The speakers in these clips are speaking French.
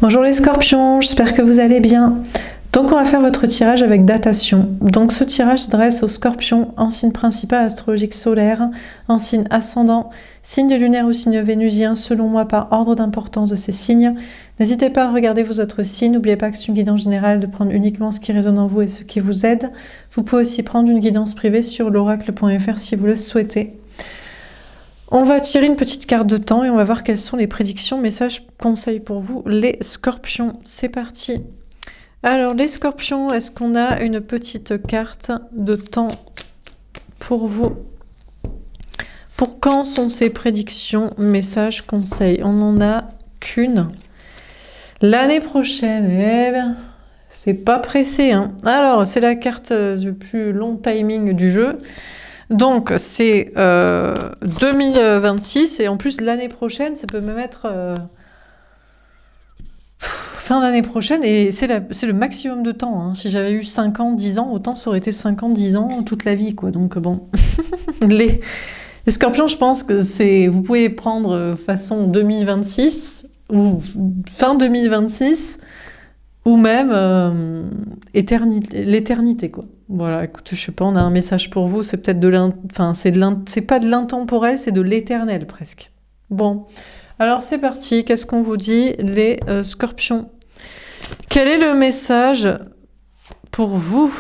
Bonjour les scorpions, j'espère que vous allez bien. Donc on va faire votre tirage avec datation. Donc ce tirage s'adresse aux scorpions en signe principal astrologique solaire, en signe ascendant, signe lunaire ou signe vénusien selon moi par ordre d'importance de ces signes. N'hésitez pas à regarder vos autres signes, n'oubliez pas que c'est une guidance générale de prendre uniquement ce qui résonne en vous et ce qui vous aide. Vous pouvez aussi prendre une guidance privée sur l'oracle.fr si vous le souhaitez. On va tirer une petite carte de temps et on va voir quelles sont les prédictions, messages, conseils pour vous, les scorpions. C'est parti. Alors, les scorpions, est-ce qu'on a une petite carte de temps pour vous? Pour quand sont ces prédictions, messages, conseils? On n'en a qu'une. L'année prochaine, eh bien, c'est pas pressé, hein. Alors, c'est la carte du plus long timing du jeu. Donc, c'est 2026 et en plus, l'année prochaine, ça peut même être fin d'année prochaine et c'est le maximum de temps. Hein. Si j'avais eu 5 ans, 10 ans, autant ça aurait été 5 ans, 10 ans, toute la vie, quoi. Donc, bon. les scorpions, je pense que vous pouvez prendre façon 2026 ou fin 2026 ou même l'éternité, quoi. Voilà, écoute, je sais pas, on a un message pour vous, c'est peut-être c'est pas de l'intemporel, c'est de l'éternel presque. Bon, alors c'est parti, qu'est-ce qu'on vous dit, les scorpions? Quel est le message pour vous?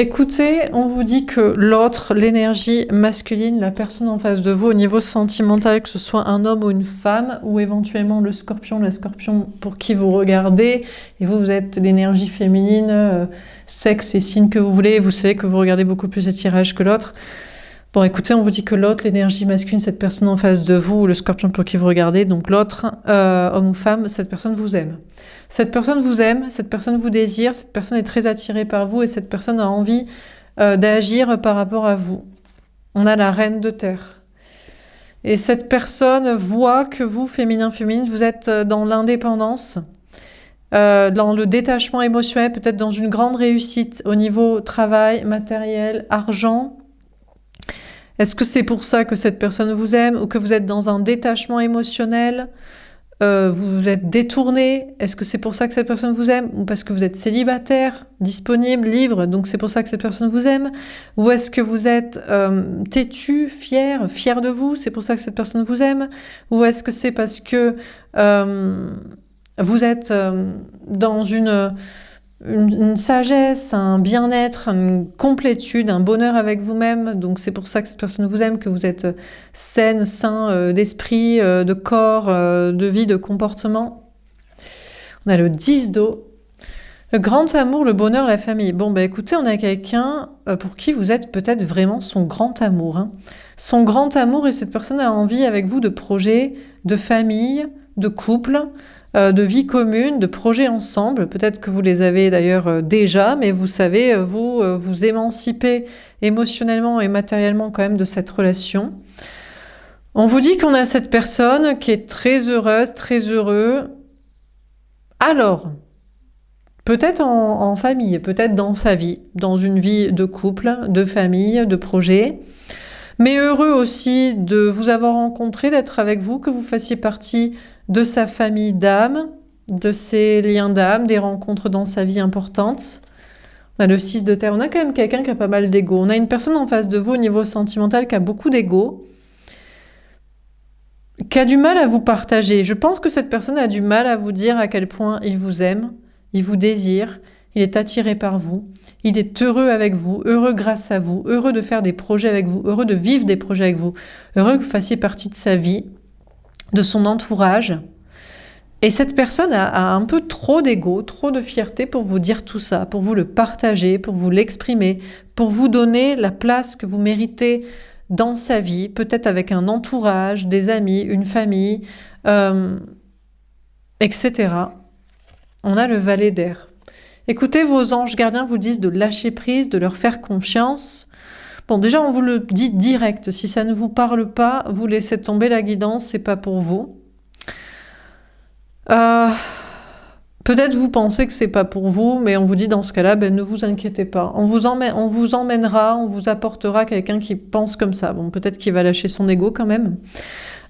Écoutez, on vous dit que l'autre, l'énergie masculine, la personne en face de vous au niveau sentimental, que ce soit un homme ou une femme, ou éventuellement le scorpion, la scorpion pour qui vous regardez, et vous êtes l'énergie féminine, sexe et signe que vous voulez, vous savez que vous regardez beaucoup plus les tirages que l'autre. Bon, écoutez, on vous dit que l'autre, l'énergie masculine, cette personne en face de vous, ou le scorpion pour qui vous regardez, donc l'autre, homme ou femme, cette personne vous aime. Cette personne vous aime, cette personne vous désire, cette personne est très attirée par vous et cette personne a envie d'agir par rapport à vous. On a la reine de terre. Et cette personne voit que vous, féminin, féminine, vous êtes dans l'indépendance, dans le détachement émotionnel, peut-être dans une grande réussite au niveau travail, matériel, argent. Est-ce que c'est pour ça que cette personne vous aime ou que vous êtes dans un détachement émotionnel? Vous êtes détourné? Est-ce que c'est pour ça que cette personne vous aime? Ou parce que vous êtes célibataire, disponible, libre, donc c'est pour ça que cette personne vous aime? Ou est-ce que vous êtes têtu, fier de vous, c'est pour ça que cette personne vous aime? Ou est-ce que c'est parce que vous êtes dans une sagesse, un bien-être, une complétude, un bonheur avec vous-même. Donc c'est pour ça que cette personne vous aime, que vous êtes saine, sain d'esprit, de corps, de vie, de comportement. On a le 10 d'eau. Le grand amour, le bonheur, la famille. Bon, bah écoutez, on a quelqu'un pour qui vous êtes peut-être vraiment son grand amour. Hein. Son grand amour et cette personne a envie avec vous de projets, de famille, de couple, de vie commune, de projets ensemble. Peut-être que vous les avez d'ailleurs déjà, mais vous savez, vous émanciper émotionnellement et matériellement quand même de cette relation. On vous dit qu'on a cette personne qui est très heureuse, très heureux. Alors, peut-être en famille, peut-être dans sa vie, dans une vie de couple, de famille, de projet. Mais heureux aussi de vous avoir rencontré, d'être avec vous, que vous fassiez partie de sa famille d'âme, de ses liens d'âme, des rencontres dans sa vie importantes. On a le 6 de terre. On a quand même quelqu'un qui a pas mal d'ego. On a une personne en face de vous au niveau sentimental qui a beaucoup d'ego, qui a du mal à vous partager. Je pense que cette personne a du mal à vous dire à quel point il vous aime, il vous désire, il est attiré par vous, il est heureux avec vous, heureux grâce à vous, heureux de faire des projets avec vous, heureux de vivre des projets avec vous, heureux que vous fassiez partie de sa vie, de son entourage. Et cette personne a un peu trop d'ego, trop de fierté pour vous dire tout ça, pour vous le partager, pour vous l'exprimer, pour vous donner la place que vous méritez dans sa vie, peut-être avec un entourage, des amis, une famille, etc. On a le valet d'air. Écoutez, vos anges gardiens vous disent de lâcher prise, de leur faire confiance. Bon, déjà, on vous le dit direct. Si ça ne vous parle pas, vous laissez tomber la guidance, c'est pas pour vous. Peut-être vous pensez que c'est pas pour vous, mais on vous dit dans ce cas-là, ne vous inquiétez pas. On vous emmènera, on vous apportera quelqu'un qui pense comme ça. Bon, peut-être qu'il va lâcher son ego quand même.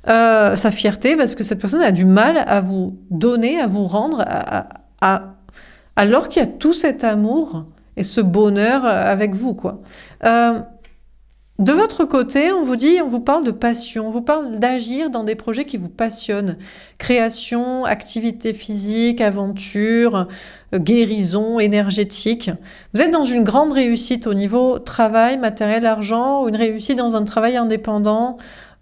sa fierté, parce que cette personne a du mal à vous donner, à vous rendre, alors qu'il y a tout cet amour et ce bonheur avec vous, quoi. De votre côté, on vous parle de passion, on vous parle d'agir dans des projets qui vous passionnent. Création, activité physique, aventure, guérison, énergétique. Vous êtes dans une grande réussite au niveau travail, matériel, argent, ou une réussite dans un travail indépendant,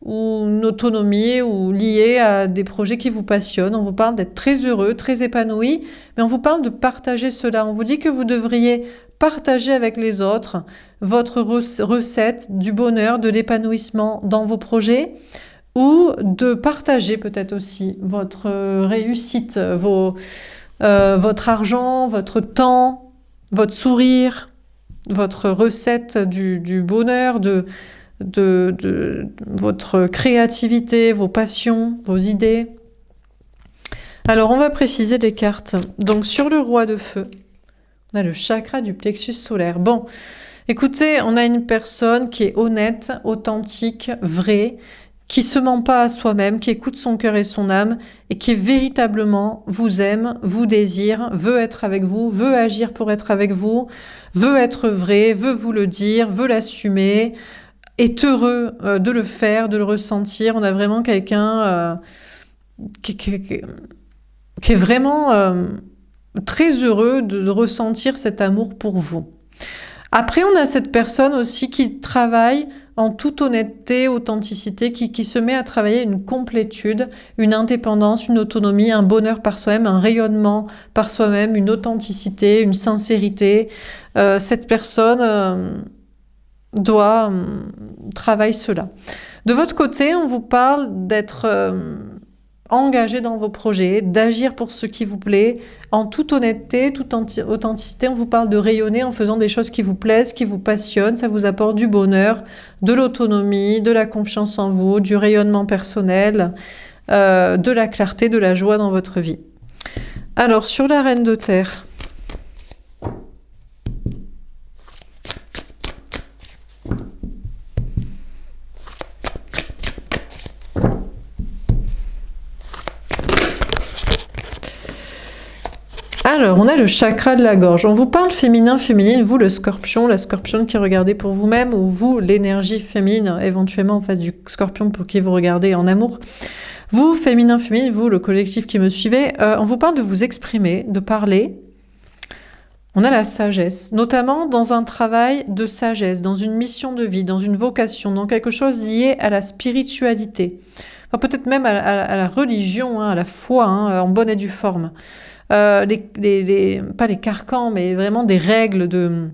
ou une autonomie, ou liée à des projets qui vous passionnent. On vous parle d'être très heureux, très épanoui, mais on vous parle de partager cela. On vous dit que vous devriez partager avec les autres votre recette du bonheur, de l'épanouissement dans vos projets, ou de partager peut-être aussi votre réussite, votre argent, votre temps, votre sourire, votre recette du bonheur, de votre créativité, vos passions, vos idées. Alors on va préciser les cartes. Donc sur le roi de feu, on a le chakra du plexus solaire. Bon, écoutez, on a une personne qui est honnête, authentique, vraie, qui se ment pas à soi-même, qui écoute son cœur et son âme, et qui véritablement vous aime, vous désire, veut être avec vous, veut agir pour être avec vous, veut être vrai, veut vous le dire, veut l'assumer, est heureux de le faire, de le ressentir. On a vraiment quelqu'un qui est vraiment très heureux de ressentir cet amour pour vous. Après, on a cette personne aussi qui travaille en toute honnêteté, authenticité, qui se met à travailler une complétude, une indépendance, une autonomie, un bonheur par soi-même, un rayonnement par soi-même, une authenticité, une sincérité. Cette personne travaille cela. De votre côté, on vous parle d'être engagé dans vos projets, d'agir pour ce qui vous plaît, en toute honnêteté, toute authenticité. On vous parle de rayonner en faisant des choses qui vous plaisent, qui vous passionnent, ça vous apporte du bonheur, de l'autonomie, de la confiance en vous, du rayonnement personnel, de la clarté, de la joie dans votre vie. Alors, sur la reine de terre, alors, on a le chakra de la gorge. On vous parle féminin, féminine, vous le scorpion, la scorpion qui regardez pour vous-même, ou vous l'énergie féminine, éventuellement en face du scorpion pour qui vous regardez en amour. Vous, féminin, féminine, vous, le collectif qui me suivez, on vous parle de vous exprimer, de parler. On a la sagesse, notamment dans un travail de sagesse, dans une mission de vie, dans une vocation, dans quelque chose lié à la spiritualité. Enfin, peut-être même à la religion, à la foi, en bonne et due forme. Pas les carcans, mais vraiment des règles de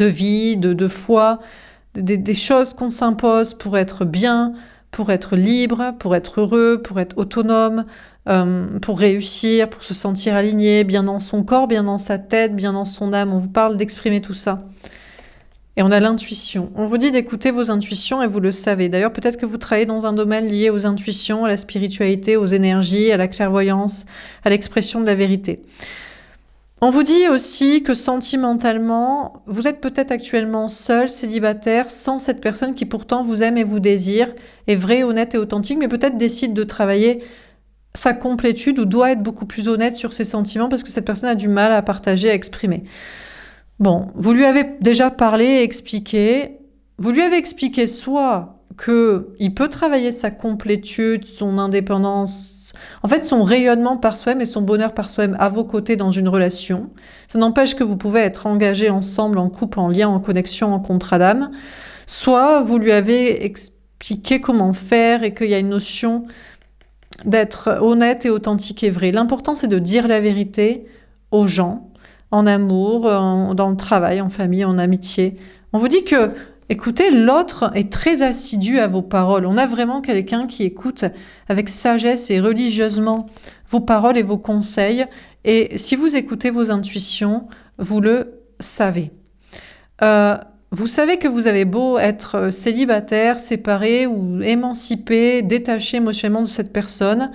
vie, de foi, des choses qu'on s'impose pour être bien, pour être libre, pour être heureux, pour être autonome, pour réussir, pour se sentir aligné, bien dans son corps, bien dans sa tête, bien dans son âme. On vous parle d'exprimer tout ça. Et on a l'intuition. On vous dit d'écouter vos intuitions et vous le savez. D'ailleurs, peut-être que vous travaillez dans un domaine lié aux intuitions, à la spiritualité, aux énergies, à la clairvoyance, à l'expression de la vérité. On vous dit aussi que sentimentalement, vous êtes peut-être actuellement seul, célibataire, sans cette personne qui pourtant vous aime et vous désire, est vraie, honnête et authentique, mais peut-être décide de travailler sa complétude ou doit être beaucoup plus honnête sur ses sentiments parce que cette personne a du mal à partager, à exprimer. Bon, vous lui avez déjà parlé, expliqué. Vous lui avez expliqué soit qu'il peut travailler sa complétude, son indépendance, en fait son rayonnement par soi-même et son bonheur par soi-même à vos côtés dans une relation. Ça n'empêche que vous pouvez être engagés ensemble, en couple, en lien, en connexion, en contrat d'âme. Soit vous lui avez expliqué comment faire et qu'il y a une notion d'être honnête et authentique et vrai. L'important, c'est de dire la vérité aux gens, en amour, dans le travail, en famille, en amitié. On vous dit que, écoutez, l'autre est très assidu à vos paroles. On a vraiment quelqu'un qui écoute avec sagesse et religieusement vos paroles et vos conseils. Et si vous écoutez vos intuitions, vous le savez. Vous savez que vous avez beau être célibataire, séparé ou émancipé, détaché émotionnellement de cette personne,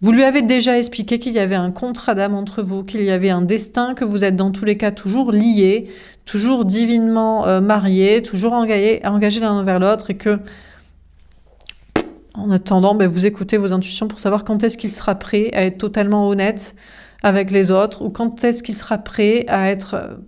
vous lui avez déjà expliqué qu'il y avait un contrat d'âme entre vous, qu'il y avait un destin, que vous êtes dans tous les cas toujours liés, toujours divinement mariés, toujours engagés l'un envers l'autre et que En attendant, vous écoutez vos intuitions pour savoir quand est-ce qu'il sera prêt à être totalement honnête avec les autres, ou quand est-ce qu'il sera prêt à être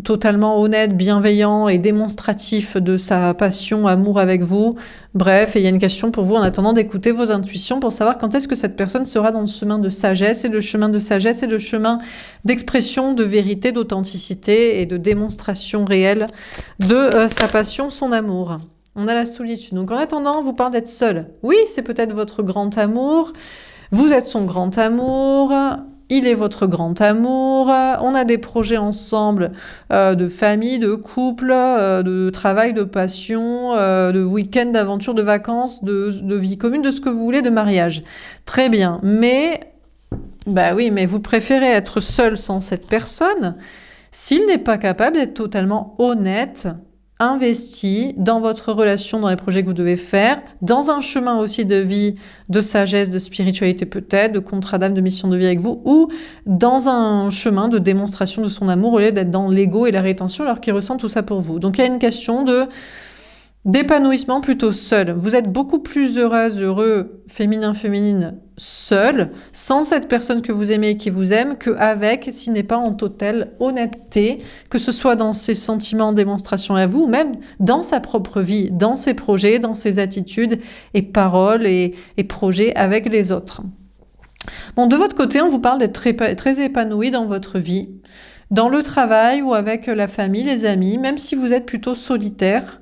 totalement honnête, bienveillant et démonstratif de sa passion, amour avec vous. Bref, et il y a une question pour vous en attendant d'écouter vos intuitions pour savoir quand est-ce que cette personne sera dans le chemin de sagesse, et le chemin de sagesse est le chemin d'expression, de vérité, d'authenticité et de démonstration réelle de sa passion, son amour. On a la solitude. Donc en attendant, on vous parle d'être seul. Oui, c'est peut-être votre grand amour. Vous êtes son grand amour. Il est votre grand amour. On a des projets ensemble de famille, de couple, de travail, de passion, de week-end, d'aventure, de vacances, de vie commune, de ce que vous voulez, de mariage. Très bien. Mais, oui, mais vous préférez être seul sans cette personne s'il n'est pas capable d'être totalement honnête, investi dans votre relation, dans les projets que vous devez faire, dans un chemin aussi de vie, de sagesse, de spiritualité peut-être, de contrat d'âme, de mission de vie avec vous, ou dans un chemin de démonstration de son amour au lieu d'être dans l'ego et la rétention alors qu'il ressent tout ça pour vous. Donc il y a une question d'épanouissement plutôt seul. Vous êtes beaucoup plus heureuse, heureux, féminin, seul, sans cette personne que vous aimez et qui vous aime, qu'avec, s'il n'est pas en totale honnêteté, que ce soit dans ses sentiments, démonstrations à vous, ou même dans sa propre vie, dans ses projets, dans ses attitudes et paroles et projets avec les autres. Bon, de votre côté, on vous parle d'être très épanoui dans votre vie, dans le travail ou avec la famille, les amis, même si vous êtes plutôt solitaire.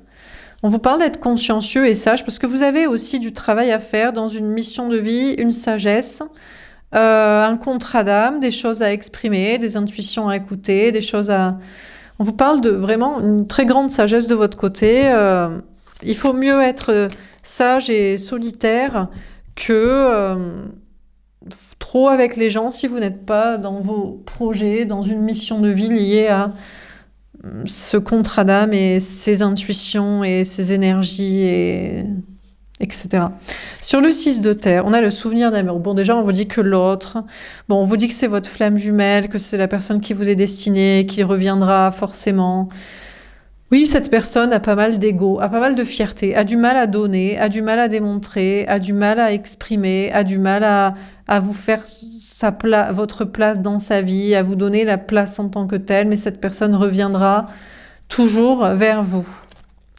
On vous parle d'être consciencieux et sage parce que vous avez aussi du travail à faire dans une mission de vie, une sagesse, un contrat d'âme, des choses à exprimer, des intuitions à écouter, des choses à... On vous parle de vraiment une très grande sagesse de votre côté. Il faut mieux être sage et solitaire que trop avec les gens si vous n'êtes pas dans vos projets, dans une mission de vie liée à ce contrat d'âme et ses intuitions et ses énergies, etc. Sur le 6 de terre, on a le souvenir d'amour. Bon, déjà, on vous dit que l'autre, on vous dit que c'est votre flamme jumelle, que c'est la personne qui vous est destinée, qui reviendra forcément. Oui, cette personne a pas mal d'ego, a pas mal de fierté, a du mal à donner, a du mal à démontrer, a du mal à exprimer, a du mal à vous faire votre place dans sa vie, à vous donner la place en tant que telle, mais cette personne reviendra toujours vers vous.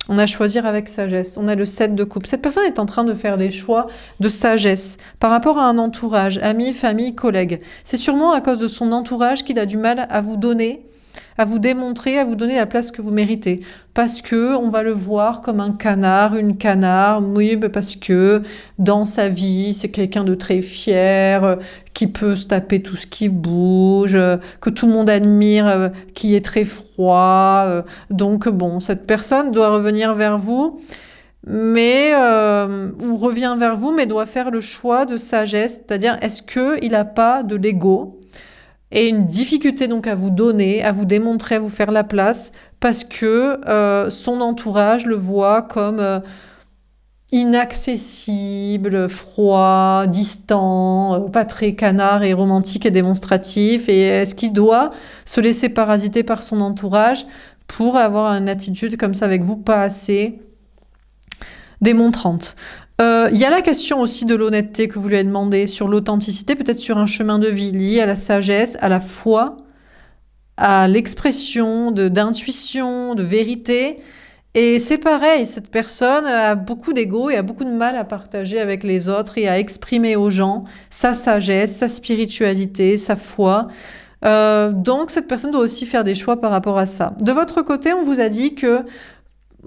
On a choisir avec sagesse. On a le 7 de coupe. Cette personne est en train de faire des choix de sagesse par rapport à un entourage, amis, famille, collègues. C'est sûrement à cause de son entourage qu'il a du mal à vous donner, à vous démontrer, à vous donner la place que vous méritez. Parce que on va le voir comme un canard, une canard, oui, parce que dans sa vie, c'est quelqu'un de très fier, qui peut se taper tout ce qui bouge, que tout le monde admire, qui est très froid. Donc cette personne doit revenir vers vous, ou revient vers vous, mais doit faire le choix de sagesse, c'est-à-dire est-ce qu'il n'a pas de l'ego et une difficulté donc à vous donner, à vous démontrer, à vous faire la place, parce que son entourage le voit comme inaccessible, froid, distant, pas très canard et romantique et démonstratif. Et est-ce qu'il doit se laisser parasiter par son entourage pour avoir une attitude comme ça avec vous, pas assez démontrante? Il y a la question aussi de l'honnêteté que vous lui avez demandé, sur l'authenticité, peut-être sur un chemin de vie lié à la sagesse, à la foi, à l'expression d'intuition, de vérité. Et c'est pareil, cette personne a beaucoup d'ego et a beaucoup de mal à partager avec les autres et à exprimer aux gens sa sagesse, sa spiritualité, sa foi. Donc cette personne doit aussi faire des choix par rapport à ça. De votre côté, on vous a dit que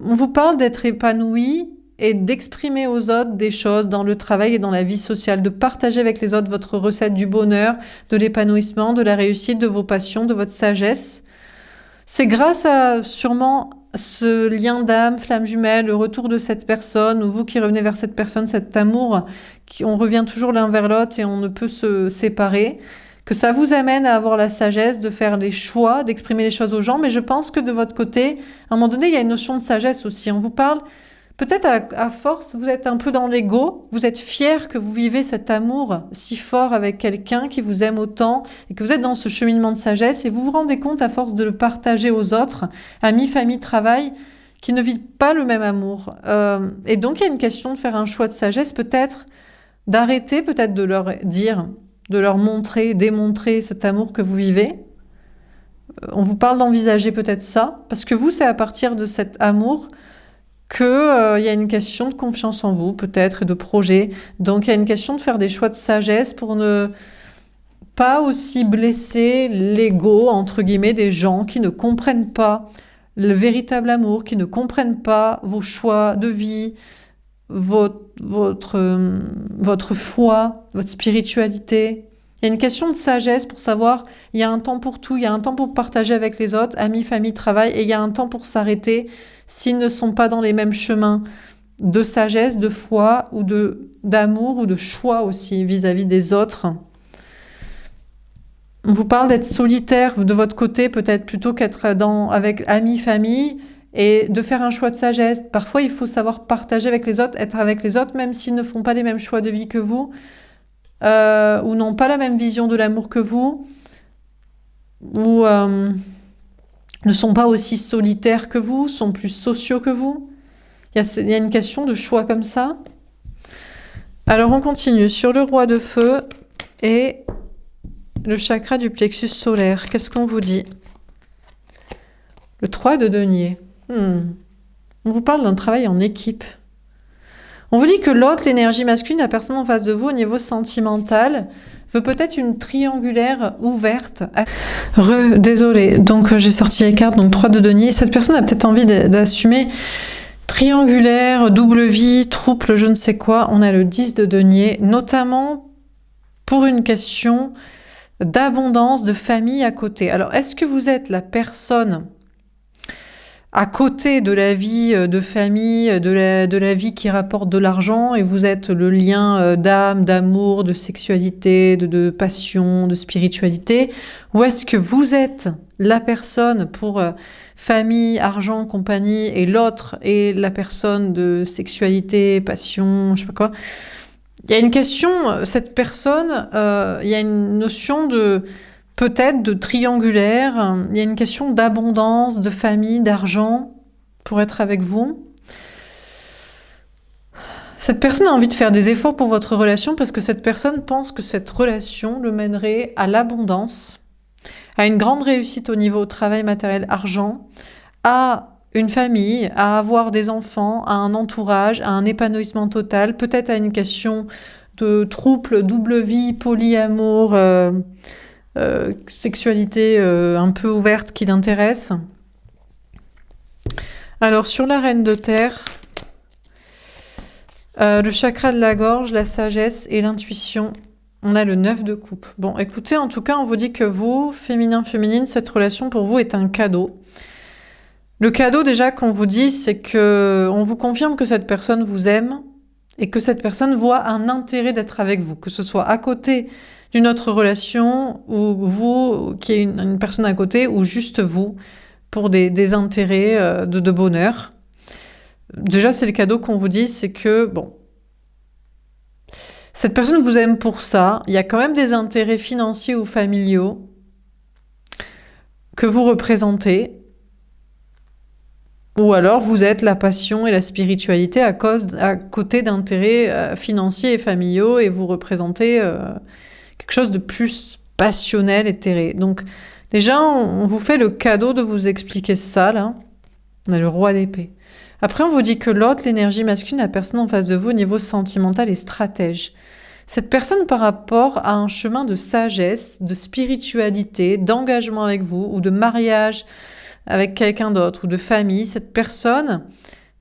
on vous parle d'être épanoui et d'exprimer aux autres des choses dans le travail et dans la vie sociale, de partager avec les autres votre recette du bonheur, de l'épanouissement, de la réussite, de vos passions, de votre sagesse. C'est grâce à sûrement ce lien d'âme, flamme jumelle, le retour de cette personne, ou vous qui revenez vers cette personne, cet amour, on revient toujours l'un vers l'autre et on ne peut se séparer, que ça vous amène à avoir la sagesse de faire les choix, d'exprimer les choses aux gens. Mais je pense que de votre côté, à un moment donné, il y a une notion de sagesse aussi. On vous parle... Peut-être à force, vous êtes un peu dans l'ego, vous êtes fier que vous vivez cet amour si fort avec quelqu'un qui vous aime autant et que vous êtes dans ce cheminement de sagesse et vous vous rendez compte à force de le partager aux autres, amis, famille, travail, qui ne vit pas le même amour. Et donc, il y a une question de faire un choix de sagesse, peut-être d'arrêter, peut-être de leur dire, de leur montrer, démontrer cet amour que vous vivez. On vous parle d'envisager peut-être ça, parce que vous, c'est à partir de cet amour que y a une question de confiance en vous, peut-être, et de projet. Donc, il y a une question de faire des choix de sagesse pour ne pas aussi blesser l'ego, entre guillemets, des gens qui ne comprennent pas le véritable amour, qui ne comprennent pas vos choix de vie, votre foi, votre spiritualité. Il y a une question de sagesse pour savoir, il y a un temps pour tout, il y a un temps pour partager avec les autres, amis, famille, travail, et il y a un temps pour s'arrêter s'ils ne sont pas dans les mêmes chemins de sagesse, de foi, ou d'amour, ou de choix aussi vis-à-vis des autres. On vous parle d'être solitaire de votre côté, peut-être plutôt qu'être avec amis, famille, et de faire un choix de sagesse. Parfois, il faut savoir partager avec les autres, être avec les autres, même s'ils ne font pas les mêmes choix de vie que vous, ou n'ont pas la même vision de l'amour que vous, ou ne sont pas aussi solitaires que vous, sont plus sociaux que vous. Il y a une question de choix comme ça. Alors, on continue sur le roi de feu et le chakra du plexus solaire. Qu'est-ce qu'on vous dit? Le 3 de denier. On vous parle d'un travail en équipe. On vous dit que l'autre, l'énergie masculine, la personne en face de vous au niveau sentimental, veut peut-être une triangulaire ouverte. Désolée, donc j'ai sorti les cartes, donc 3 de denier. Cette personne a peut-être envie d'assumer triangulaire, double vie, trouble, je ne sais quoi. On a le 10 de denier, notamment pour une question d'abondance, de famille à côté. Alors, est-ce que vous êtes la personne à côté de la vie de famille, de la vie qui rapporte de l'argent, et vous êtes le lien d'âme, d'amour, de sexualité, de passion, de spiritualité, ou est-ce que vous êtes la personne pour famille, argent, compagnie, et l'autre est la personne de sexualité, passion, je sais pas quoi. Il y a une question, cette personne, il y a une notion de peut-être de triangulaire, il y a une question d'abondance, de famille, d'argent pour être avec vous. Cette personne a envie de faire des efforts pour votre relation parce que cette personne pense que cette relation le mènerait à l'abondance, à une grande réussite au niveau travail, matériel, argent, à une famille, à avoir des enfants, à un entourage, à un épanouissement total, peut-être à une question de trouble, double vie, polyamour, sexualité un peu ouverte qui l'intéresse. Alors sur la reine de terre, le chakra de la gorge, la sagesse et l'intuition, on a le 9 de coupe. Bon, écoutez, en tout cas, on vous dit que vous, féminin, féminine, cette relation pour vous est un cadeau. Le cadeau déjà qu'on vous dit, c'est que on vous confirme que cette personne vous aime et que cette personne voit un intérêt d'être avec vous, que ce soit à côté d'une autre relation, ou vous, qui est une personne à côté, ou juste vous, pour des intérêts de bonheur. Déjà, c'est le cadeau qu'on vous dit, c'est que, bon, cette personne vous aime pour ça, il y a quand même des intérêts financiers ou familiaux que vous représentez, ou alors vous êtes la passion et la spiritualité à côté d'intérêts financiers et familiaux, et vous représentez quelque chose de plus passionnel, éthéré. Donc déjà, on vous fait le cadeau de vous expliquer ça, là. On a le roi d'épée. Après, on vous dit que l'autre, l'énergie masculine, la personne en face de vous au niveau sentimental est stratège. Cette personne, par rapport à un chemin de sagesse, de spiritualité, d'engagement avec vous, ou de mariage avec quelqu'un d'autre, ou de famille, cette personne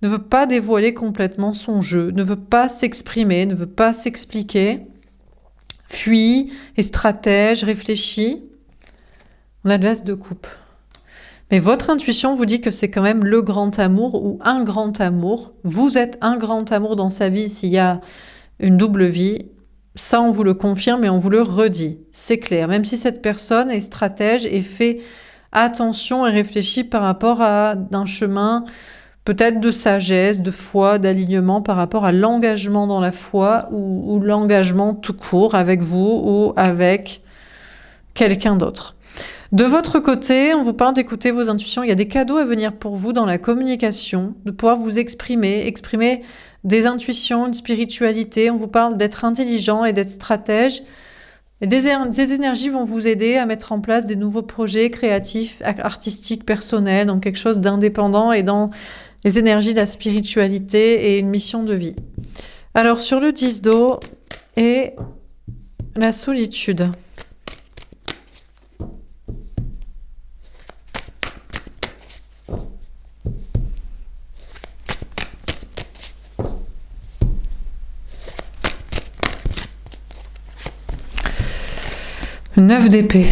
ne veut pas dévoiler complètement son jeu, ne veut pas s'exprimer, ne veut pas s'expliquer, fuit, est stratège, réfléchit. On a de l'as de coupe. Mais votre intuition vous dit que c'est quand même le grand amour ou un grand amour. Vous êtes un grand amour dans sa vie s'il y a une double vie. Ça, on vous le confirme et on vous le redit. C'est clair. Même si cette personne est stratège et fait attention et réfléchit par rapport à un chemin peut-être de sagesse, de foi, d'alignement par rapport à l'engagement dans la foi ou l'engagement tout court avec vous ou avec quelqu'un d'autre. De votre côté, on vous parle d'écouter vos intuitions. Il y a des cadeaux à venir pour vous dans la communication, de pouvoir vous exprimer des intuitions, une spiritualité. On vous parle d'être intelligent et d'être stratège. Et des énergies vont vous aider à mettre en place des nouveaux projets créatifs, artistiques, personnels, dans quelque chose d'indépendant et dans les énergies de la spiritualité et une mission de vie. Alors sur le 10 d'eau et la solitude. Le 9 d'épée.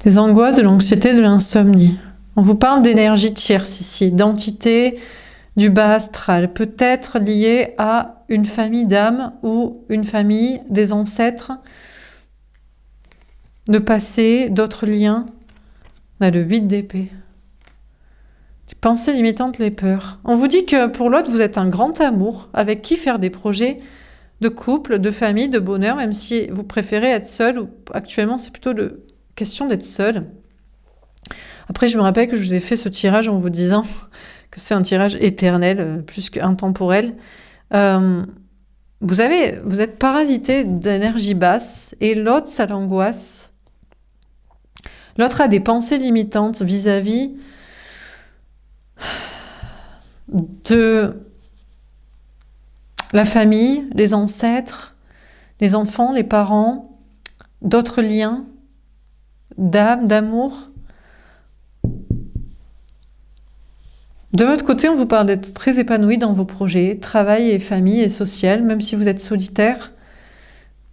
Des angoisses, de l'anxiété, de l'insomnie. On vous parle d'énergie tierce ici, d'entité du bas astral, peut-être liée à une famille d'âmes ou une famille des ancêtres, de passé, d'autres liens. On a le 8 d'épée. Les pensées limitantes, les peurs. On vous dit que pour l'autre, vous êtes un grand amour, avec qui faire des projets de couple, de famille, de bonheur, même si vous préférez être seul, ou actuellement c'est plutôt question d'être seul. Après, je me rappelle que je vous ai fait ce tirage en vous disant que c'est un tirage éternel, plus qu'intemporel. Vous êtes parasité d'énergie basse, et l'autre, ça l'angoisse. L'autre a des pensées limitantes vis-à-vis de la famille, les ancêtres, les enfants, les parents, d'autres liens d'âme, d'amour. De votre côté, on vous parle d'être très épanoui dans vos projets, travail et famille et social, même si vous êtes solitaire.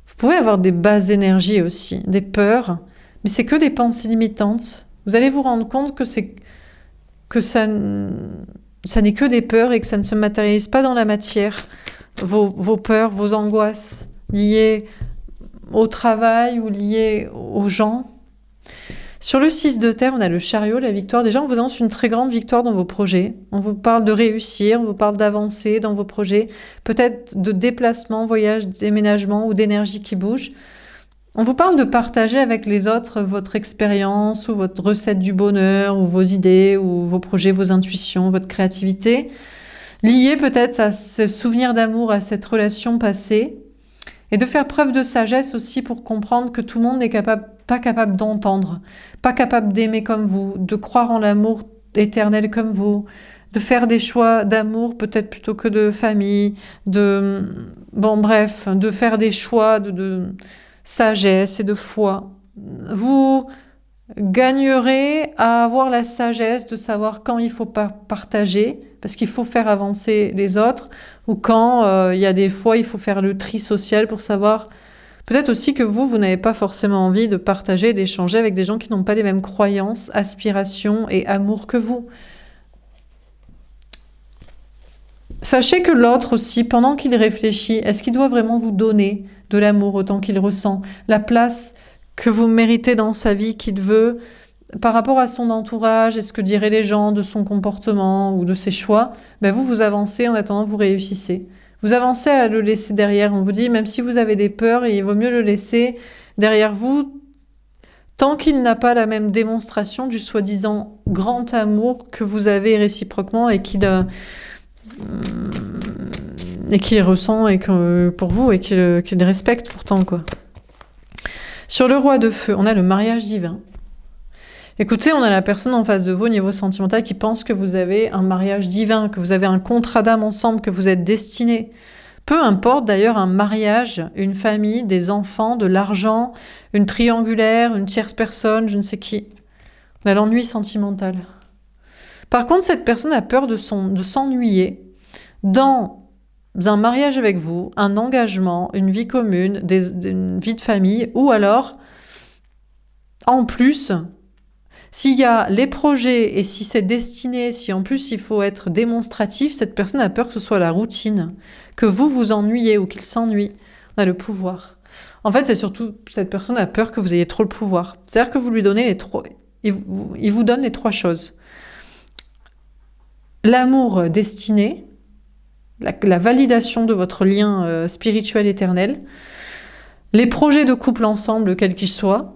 Vous pouvez avoir des basses énergies aussi, des peurs, mais c'est que des pensées limitantes. Vous allez vous rendre compte que ça n'est que des peurs et que ça ne se matérialise pas dans la matière. Vos peurs, vos angoisses liées au travail ou liées aux gens. Sur le 6 de terre, on a le chariot, la victoire. Déjà, on vous annonce une très grande victoire dans vos projets. On vous parle de réussir, on vous parle d'avancer dans vos projets, peut-être de déplacement, voyage, déménagement ou d'énergie qui bouge. On vous parle de partager avec les autres votre expérience ou votre recette du bonheur ou vos idées ou vos projets, vos intuitions, votre créativité. Lié peut-être à ce souvenir d'amour, à cette relation passée, et de faire preuve de sagesse aussi pour comprendre que tout le monde n'est pas capable d'entendre, pas capable d'aimer comme vous, de croire en l'amour éternel comme vous, de faire des choix d'amour peut-être plutôt que de famille, de faire des choix de sagesse et de foi. Vous gagnerez à avoir la sagesse de savoir quand il faut pas partager, parce qu'il faut faire avancer les autres, ou quand il y a des fois il faut faire le tri social pour savoir peut-être aussi que vous n'avez pas forcément envie de partager, d'échanger avec des gens qui n'ont pas les mêmes croyances, aspirations et amour que vous. Sachez que l'autre aussi, pendant qu'il réfléchit, est-ce qu'il doit vraiment vous donner de l'amour autant qu'il ressent, la place que vous méritez dans sa vie, qu'il veut, par rapport à son entourage, et ce que diraient les gens de son comportement ou de ses choix, vous avancez, en attendant vous réussissez. Vous avancez à le laisser derrière. On vous dit, même si vous avez des peurs, il vaut mieux le laisser derrière vous, tant qu'il n'a pas la même démonstration du soi-disant grand amour que vous avez réciproquement et qu'il ressent et pour vous et qu'il respecte pourtant, quoi. Sur le roi de feu, on a le mariage divin. Écoutez, on a la personne en face de vous au niveau sentimental qui pense que vous avez un mariage divin, que vous avez un contrat d'âme ensemble, que vous êtes destinés. Peu importe d'ailleurs un mariage, une famille, des enfants, de l'argent, une triangulaire, une tierce personne, je ne sais qui. On a l'ennui sentimental. Par contre, cette personne a peur de s'ennuyer dans un mariage avec vous, un engagement, une vie commune, une vie de famille, ou alors, en plus, s'il y a les projets et si c'est destiné, si en plus il faut être démonstratif, cette personne a peur que ce soit la routine, que vous vous ennuyez ou qu'il s'ennuie. On a le pouvoir. En fait, c'est surtout, cette personne a peur que vous ayez trop le pouvoir. C'est-à-dire que vous lui donnez il vous donne les 3 choses. L'amour destiné, la validation de votre lien spirituel éternel, les projets de couple ensemble, quels qu'ils soient,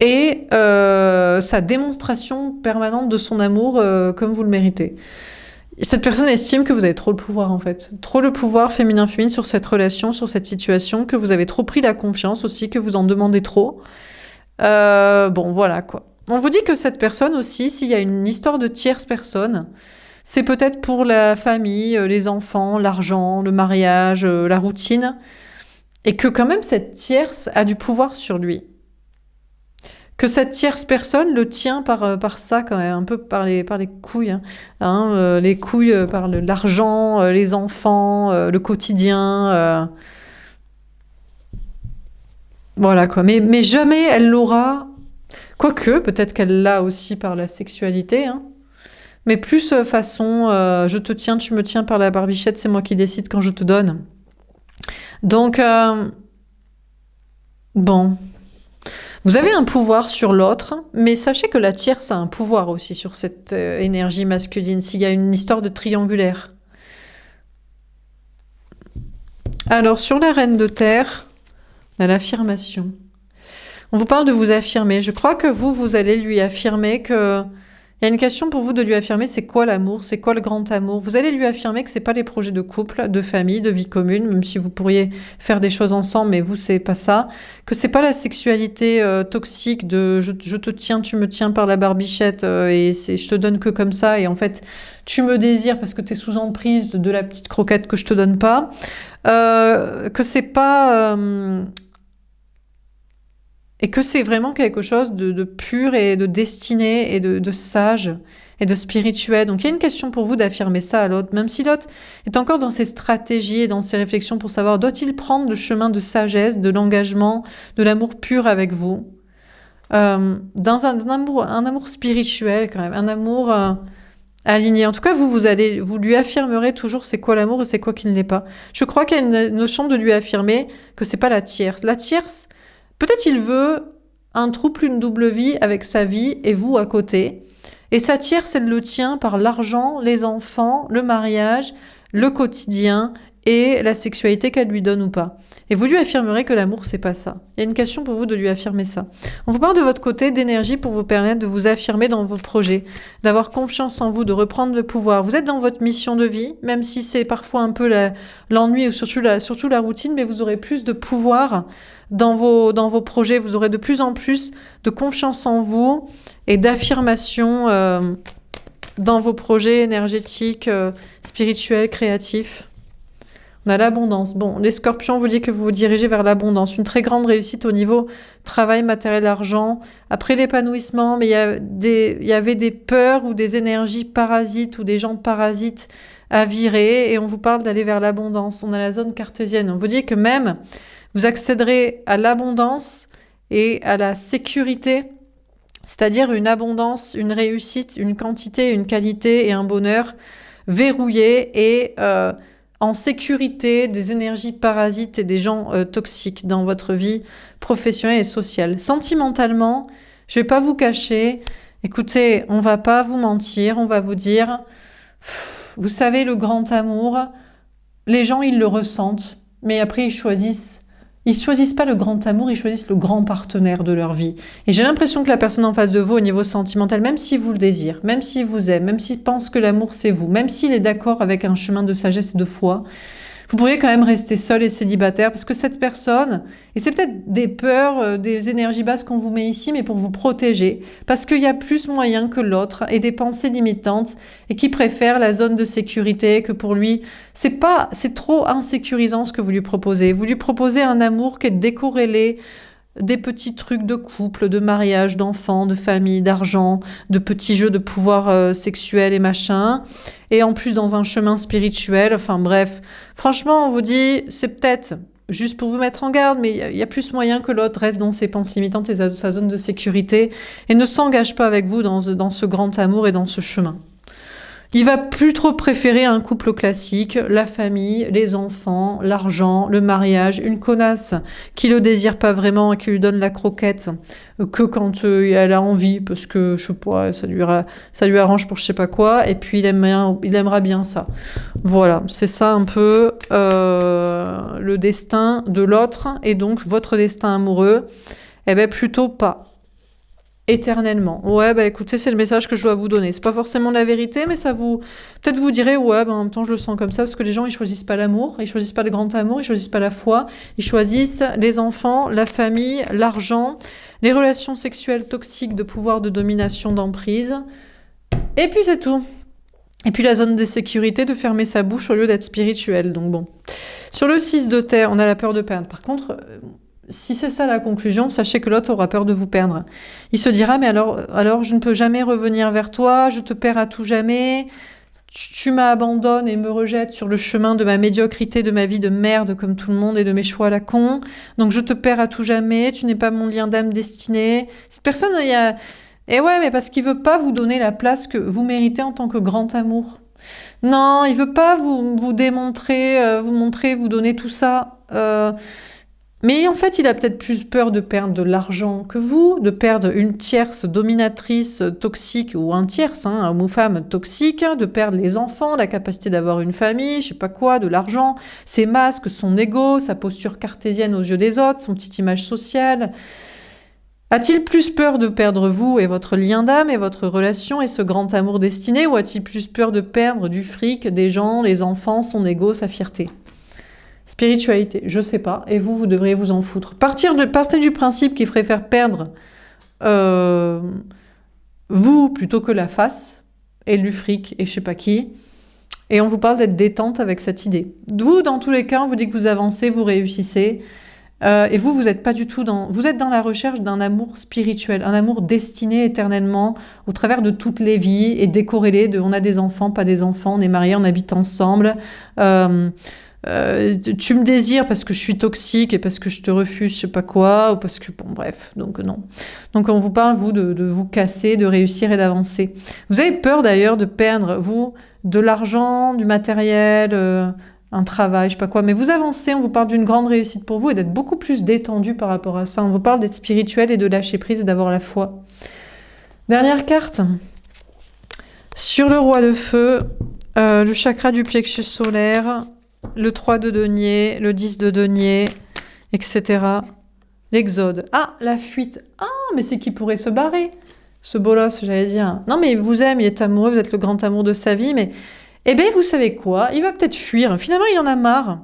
et sa démonstration permanente de son amour comme vous le méritez. Cette personne estime que vous avez trop le pouvoir, en fait. Trop le pouvoir féminin-féminine sur cette relation, sur cette situation, que vous avez trop pris la confiance aussi, que vous en demandez trop. Bon, voilà, quoi. On vous dit que cette personne aussi, s'il y a une histoire de tierce personne, c'est peut-être pour la famille, les enfants, l'argent, le mariage, la routine, et que quand même cette tierce a du pouvoir sur lui. Que cette tierce personne le tient par ça quand même, un peu par les couilles, les couilles par l'argent, les enfants, le quotidien, voilà quoi. Mais jamais elle l'aura, quoique peut-être qu'elle l'a aussi par la sexualité, mais plus façon je te tiens, tu me tiens par la barbichette, c'est moi qui décide quand je te donne. Donc bon. Vous avez un pouvoir sur l'autre, mais sachez que la tierce a un pouvoir aussi sur cette énergie masculine, s'il y a une histoire de triangulaire. Alors, sur la reine de terre, on a l'affirmation. On vous parle de vous affirmer. Je crois que vous allez lui affirmer que... Il y a une question pour vous de lui affirmer, c'est quoi l'amour, c'est quoi le grand amour. Vous allez lui affirmer que c'est pas les projets de couple, de famille, de vie commune, même si vous pourriez faire des choses ensemble, mais vous c'est pas ça. Que c'est pas la sexualité toxique de je te tiens, tu me tiens par la barbichette et je te donne que comme ça et en fait tu me désires parce que t'es sous emprise de la petite croquette que je te donne pas. Que c'est pas et que c'est vraiment quelque chose de pur et de destiné et de sage et de spirituel. Donc il y a une question pour vous d'affirmer ça à l'autre, même si l'autre est encore dans ses stratégies et dans ses réflexions pour savoir doit-il prendre le chemin de sagesse, de l'engagement, de l'amour pur avec vous, dans un amour spirituel quand même, un amour aligné. En tout cas, vous lui affirmerez toujours c'est quoi l'amour et c'est quoi qui ne l'est pas. Je crois qu'il y a une notion de lui affirmer que c'est pas la tierce. La tierce, peut-être il veut un trouble, une double vie avec sa vie et vous à côté. Et sa tierce, elle le tient par l'argent, les enfants, le mariage, le quotidien et la sexualité qu'elle lui donne ou pas. Et vous lui affirmerez que l'amour, c'est pas ça. Il y a une question pour vous de lui affirmer ça. On vous parle de votre côté d'énergie pour vous permettre de vous affirmer dans vos projets, d'avoir confiance en vous, de reprendre le pouvoir. Vous êtes dans votre mission de vie, même si c'est parfois un peu l'ennui ou surtout la routine, mais vous aurez plus de pouvoir dans vos projets. Vous aurez de plus en plus de confiance en vous et d'affirmation dans vos projets énergétiques, spirituels, créatifs. On a l'abondance. Bon, les scorpions vous dit que vous vous dirigez vers l'abondance. Une très grande réussite au niveau travail, matériel, argent. Après l'épanouissement, mais il y avait des peurs ou des énergies parasites ou des gens parasites à virer. Et on vous parle d'aller vers l'abondance. On a la zone cartésienne. On vous dit que même vous accéderez à l'abondance et à la sécurité, c'est-à-dire une abondance, une réussite, une quantité, une qualité et un bonheur verrouillé et en sécurité des énergies parasites et des gens toxiques dans votre vie professionnelle et sociale. Sentimentalement, je vais pas vous cacher, écoutez, on va pas vous mentir, on va vous dire, vous savez, le grand amour, les gens, ils le ressentent, mais après, ils choisissent pas le grand amour, ils choisissent le grand partenaire de leur vie. Et j'ai l'impression que la personne en face de vous, au niveau sentimental, même s'il vous le désire, même s'il vous aime, même s'il pense que l'amour c'est vous, même s'il est d'accord avec un chemin de sagesse et de foi, vous pourriez quand même rester seul et célibataire parce que cette personne, et c'est peut-être des peurs, des énergies basses qu'on vous met ici, mais pour vous protéger, parce qu'il y a plus moyen que l'autre et des pensées limitantes et qui préfère la zone de sécurité que pour lui, c'est trop insécurisant ce que vous lui proposez. Vous lui proposez un amour qui est décorrélé des petits trucs de couple, de mariage, d'enfants, de famille, d'argent, de petits jeux de pouvoir sexuel et machin. Et en plus dans un chemin spirituel, enfin bref. Franchement, on vous dit, c'est peut-être juste pour vous mettre en garde, mais il y a plus moyen que l'autre reste dans ses pensées limitantes et sa zone de sécurité et ne s'engage pas avec vous dans ce grand amour et dans ce chemin. Il va plus trop préférer un couple classique, la famille, les enfants, l'argent, le mariage, une connasse qui le désire pas vraiment et qui lui donne la croquette que quand elle a envie, parce que je sais pas, ça lui arrange pour je sais pas quoi, et puis il aimera bien ça. Voilà, c'est ça un peu le destin de l'autre, et donc votre destin amoureux, eh ben plutôt pas. éternellement. Ouais, bah écoutez, c'est le message que je dois vous donner. C'est pas forcément la vérité, mais ça vous... Peut-être vous direz, ouais, bah en même temps, je le sens comme ça, parce que les gens, ils choisissent pas l'amour, ils choisissent pas le grand amour, ils choisissent pas la foi, ils choisissent les enfants, la famille, l'argent, les relations sexuelles toxiques de pouvoir, de domination, d'emprise. Et puis c'est tout. Et puis la zone de sécurité, de fermer sa bouche au lieu d'être spirituel. Donc bon. Sur le 6 de terre, on a la peur de perdre. Par contre, si c'est ça la conclusion, sachez que l'autre aura peur de vous perdre. Il se dira, mais alors je ne peux jamais revenir vers toi, je te perds à tout jamais, tu m'abandonnes et me rejettes sur le chemin de ma médiocrité, de ma vie de merde comme tout le monde et de mes choix à la con. Donc je te perds à tout jamais, tu n'es pas mon lien d'âme destiné. Cette personne, il y a... Et ouais, mais parce qu'il veut pas vous donner la place que vous méritez en tant que grand amour. Non, il veut pas vous démontrer, vous montrer, vous donner tout ça. Mais en fait, il a peut-être plus peur de perdre de l'argent que vous, de perdre une tierce dominatrice toxique ou un tierce, homme ou femme toxique, de perdre les enfants, la capacité d'avoir une famille, je sais pas quoi, de l'argent, ses masques, son ego, sa posture cartésienne aux yeux des autres, son petite image sociale. A-t-il plus peur de perdre vous et votre lien d'âme et votre relation et ce grand amour destiné, ou a-t-il plus peur de perdre du fric, des gens, les enfants, son ego, sa fierté ? Spiritualité, je sais pas, et vous devriez vous en foutre. Partez du principe qu'il préfère perdre vous plutôt que la face, et du fric, et je sais pas qui, et on vous parle d'être détente avec cette idée. Vous, dans tous les cas, on vous dit que vous avancez, vous réussissez, et vous êtes pas du tout vous êtes dans la recherche d'un amour spirituel, un amour destiné éternellement au travers de toutes les vies et décorrélé de on a des enfants, pas des enfants, on est mariés, on habite ensemble, tu me désires parce que je suis toxique et parce que je te refuse, je sais pas quoi, ou parce que, bon, bref, donc non. Donc on vous parle, vous, de vous casser, de réussir et d'avancer. Vous avez peur d'ailleurs de perdre, vous, de l'argent, du matériel, un travail, je sais pas quoi, mais vous avancez, on vous parle d'une grande réussite pour vous et d'être beaucoup plus détendu par rapport à ça. On vous parle d'être spirituel et de lâcher prise et d'avoir la foi. Dernière carte. Sur le roi de feu, le chakra du plexus solaire, le 3 de denier, le 10 de denier, etc. L'exode. Ah, la fuite. Ah, mais c'est qui pourrait se barrer. Ce bolos, j'allais dire. Non, mais il vous aime, il est amoureux, vous êtes le grand amour de sa vie, mais... Eh bien, vous savez quoi? Il va peut-être fuir. Finalement, il en a marre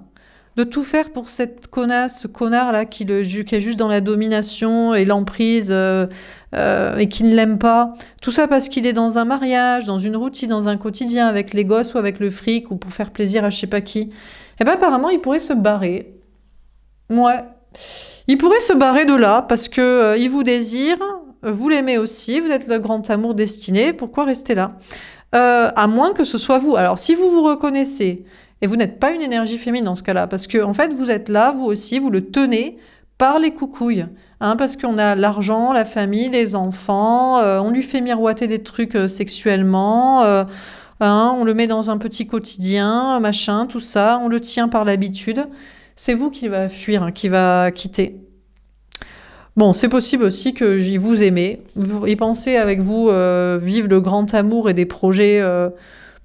de tout faire pour cette connasse, ce connard-là qui est juste dans la domination et l'emprise et qui ne l'aime pas. Tout ça parce qu'il est dans un mariage, dans une routine, dans un quotidien, avec les gosses ou avec le fric ou pour faire plaisir à je sais pas qui. Eh bien, apparemment, il pourrait se barrer. Ouais. Il pourrait se barrer de là parce que il vous désire, vous l'aimez aussi, vous êtes le grand amour destiné. Pourquoi rester là? À moins que ce soit vous. Alors, si vous vous reconnaissez, et vous n'êtes pas une énergie féminine dans ce cas-là, parce que en fait, vous êtes là, vous aussi, vous le tenez par les coucouilles, parce qu'on a l'argent, la famille, les enfants, on lui fait miroiter des trucs sexuellement, on le met dans un petit quotidien, machin, tout ça, on le tient par l'habitude. C'est vous qui va fuir, qui va quitter. Bon, c'est possible aussi que vous aimez, y pensez avec vous, vivre le grand amour et des projets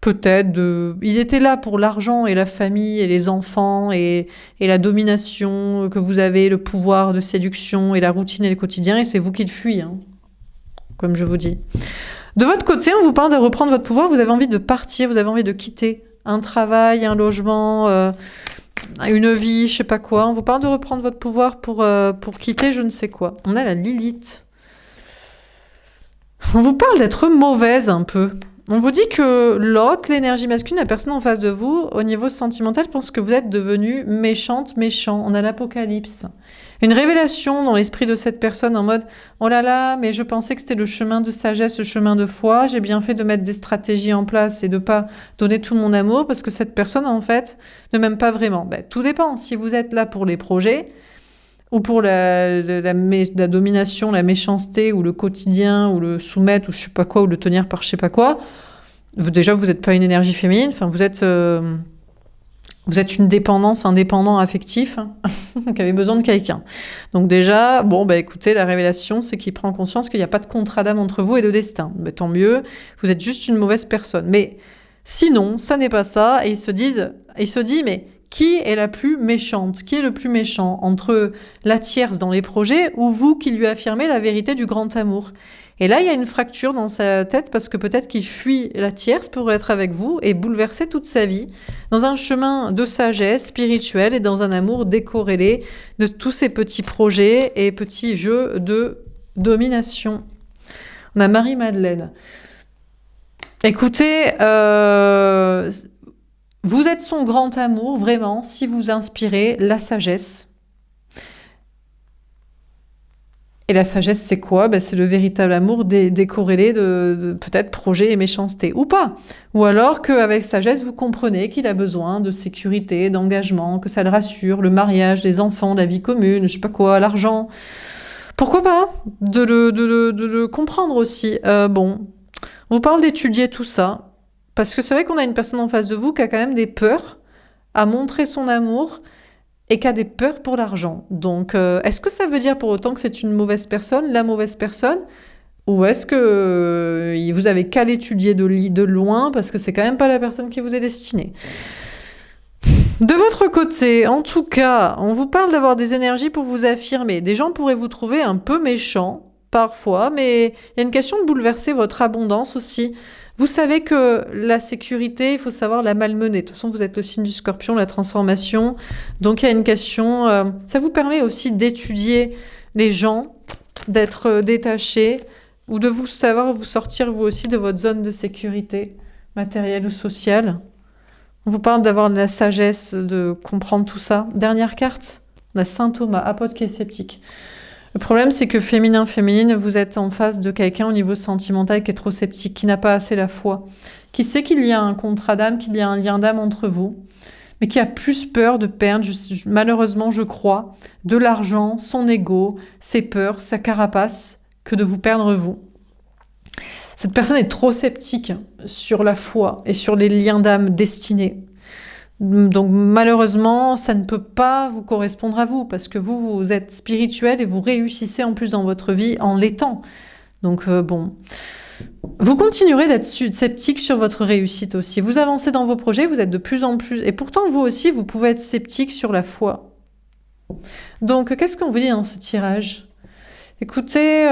peut-être il était là pour l'argent et la famille et les enfants et la domination que vous avez, le pouvoir de séduction et la routine et le quotidien, et c'est vous qui le fuyez, comme je vous dis. De votre côté, on vous parle de reprendre votre pouvoir, vous avez envie de partir, vous avez envie de quitter un travail, un logement, une vie, je sais pas quoi. On vous parle de reprendre votre pouvoir pour quitter je ne sais quoi. On a la Lilith. On vous parle d'être mauvaise un peu. On vous dit que l'autre, l'énergie masculine, la personne en face de vous, au niveau sentimental, pense que vous êtes devenu méchante, méchant. On a l'Apocalypse. Une révélation dans l'esprit de cette personne en mode « Oh là là, mais je pensais que c'était le chemin de sagesse, le chemin de foi. J'ai bien fait de mettre des stratégies en place et de pas donner tout mon amour parce que cette personne, en fait, ne m'aime pas vraiment. » Tout dépend. Si vous êtes là pour les projets ou pour la domination, la méchanceté ou le quotidien ou le soumettre ou je sais pas quoi ou le tenir par je sais pas quoi, déjà, vous n'êtes pas une énergie féminine. Enfin, vous êtes une dépendance, indépendant affectif qui avait besoin de quelqu'un. Donc déjà, écoutez, la révélation, c'est qu'il prend conscience qu'il n'y a pas de contrat d'âme entre vous et de destin. Tant mieux, vous êtes juste une mauvaise personne. Mais sinon, ça n'est pas ça. Et il se dit, mais qui est la plus méchante? Qui est le plus méchant entre la tierce dans les projets ou vous qui lui affirmez la vérité du grand amour? Et là, il y a une fracture dans sa tête parce que peut-être qu'il fuit la tierce pour être avec vous et bouleverser toute sa vie dans un chemin de sagesse spirituelle et dans un amour décorrélé de tous ces petits projets et petits jeux de domination. On a Marie-Madeleine. Écoutez, vous êtes son grand amour, vraiment, si vous inspirez la sagesse. Et la sagesse, c'est quoi? C'est le véritable amour décorrélé de peut-être projet et méchanceté, ou pas. Ou alors qu'avec sagesse, vous comprenez qu'il a besoin de sécurité, d'engagement, que ça le rassure, le mariage, les enfants, la vie commune, je sais pas quoi, l'argent. Pourquoi pas de le comprendre aussi. Bon, on vous parle d'étudier tout ça, parce que c'est vrai qu'on a une personne en face de vous qui a quand même des peurs à montrer son amour et qui a des peurs pour l'argent. Donc, est-ce que ça veut dire pour autant que c'est une mauvaise personne, la mauvaise personne? Ou est-ce que vous avez qu'à l'étudier de loin, parce que c'est quand même pas la personne qui vous est destinée? De votre côté, en tout cas, on vous parle d'avoir des énergies pour vous affirmer. Des gens pourraient vous trouver un peu méchants, parfois, mais il y a une question de bouleverser votre abondance aussi. Vous savez que la sécurité, il faut savoir la malmener. De toute façon, vous êtes le signe du Scorpion, la transformation. Donc, il y a une question... ça vous permet aussi d'étudier les gens, d'être détaché, ou de vous savoir vous sortir, vous aussi, de votre zone de sécurité, matérielle ou sociale. On vous parle d'avoir de la sagesse, de comprendre tout ça. Dernière carte, on a Saint Thomas, apôtre qui est sceptique. Le problème, c'est que féminin, vous êtes en face de quelqu'un au niveau sentimental qui est trop sceptique, qui n'a pas assez la foi, qui sait qu'il y a un contrat d'âme, qu'il y a un lien d'âme entre vous, mais qui a plus peur de perdre, malheureusement, je crois, de l'argent, son ego, ses peurs, sa carapace, que de vous perdre vous. Cette personne est trop sceptique sur la foi et sur les liens d'âme destinés. Donc malheureusement, ça ne peut pas vous correspondre à vous, parce que vous êtes spirituel et vous réussissez en plus dans votre vie en l'étant. Donc bon, vous continuerez d'être sceptique sur votre réussite aussi. Vous avancez dans vos projets, vous êtes de plus en plus... Et pourtant, vous aussi, vous pouvez être sceptique sur la foi. Donc, qu'est-ce qu'on vous dit dans ce tirage? Écoutez...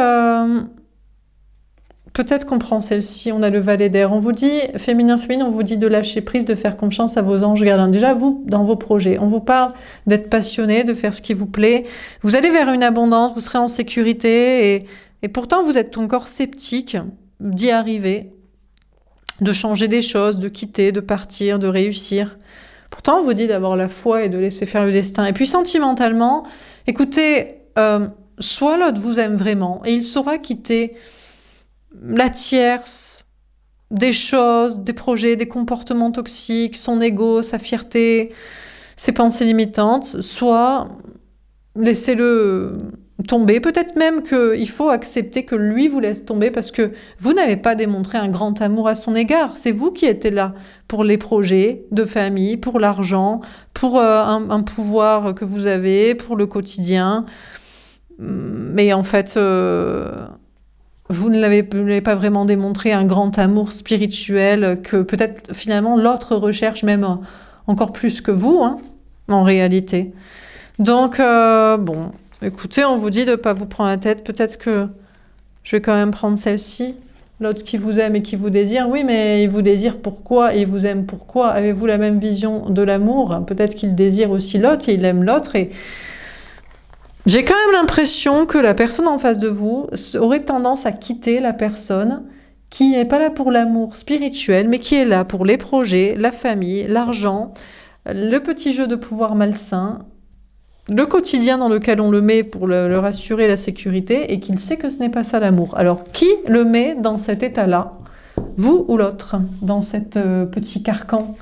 Peut-être qu'on prend celle-ci, on a le valet d'air. On vous dit, féminin, on vous dit de lâcher prise, de faire confiance à vos anges gardiens. Déjà, vous, dans vos projets, on vous parle d'être passionné, de faire ce qui vous plaît. Vous allez vers une abondance, vous serez en sécurité et pourtant, vous êtes encore sceptique d'y arriver, de changer des choses, de quitter, de partir, de réussir. Pourtant, on vous dit d'avoir la foi et de laisser faire le destin. Et puis, sentimentalement, écoutez, soit l'autre vous aime vraiment et il saura quitter la tierce, des choses, des projets, des comportements toxiques, son ego, sa fierté, ses pensées limitantes, soit laissez-le tomber. Peut-être même qu'il faut accepter que lui vous laisse tomber parce que vous n'avez pas démontré un grand amour à son égard. C'est vous qui étiez là pour les projets de famille, pour l'argent, pour un pouvoir que vous avez, pour le quotidien. Mais en fait... vous ne l'avez pas vraiment démontré un grand amour spirituel que peut-être finalement l'autre recherche même encore plus que vous, hein, en réalité. Donc, bon, écoutez, on vous dit de ne pas vous prendre la tête. Peut-être que je vais quand même prendre celle-ci. L'autre qui vous aime et qui vous désire. Oui, mais il vous désire pourquoi et il vous aime pourquoi? Avez-vous la même vision de l'amour? Peut-être qu'il désire aussi l'autre et il aime l'autre et... J'ai quand même l'impression que la personne en face de vous aurait tendance à quitter la personne qui n'est pas là pour l'amour spirituel, mais qui est là pour les projets, la famille, l'argent, le petit jeu de pouvoir malsain, le quotidien dans lequel on le met pour le rassurer la sécurité, et qu'il sait que ce n'est pas ça l'amour. Alors, qui le met dans cet état-là ? Vous ou l'autre, dans cet petit carcan.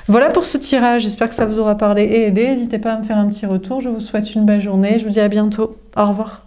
Voilà pour ce tirage, j'espère que ça vous aura parlé et aidé. N'hésitez pas à me faire un petit retour, je vous souhaite une belle journée, je vous dis à bientôt, au revoir.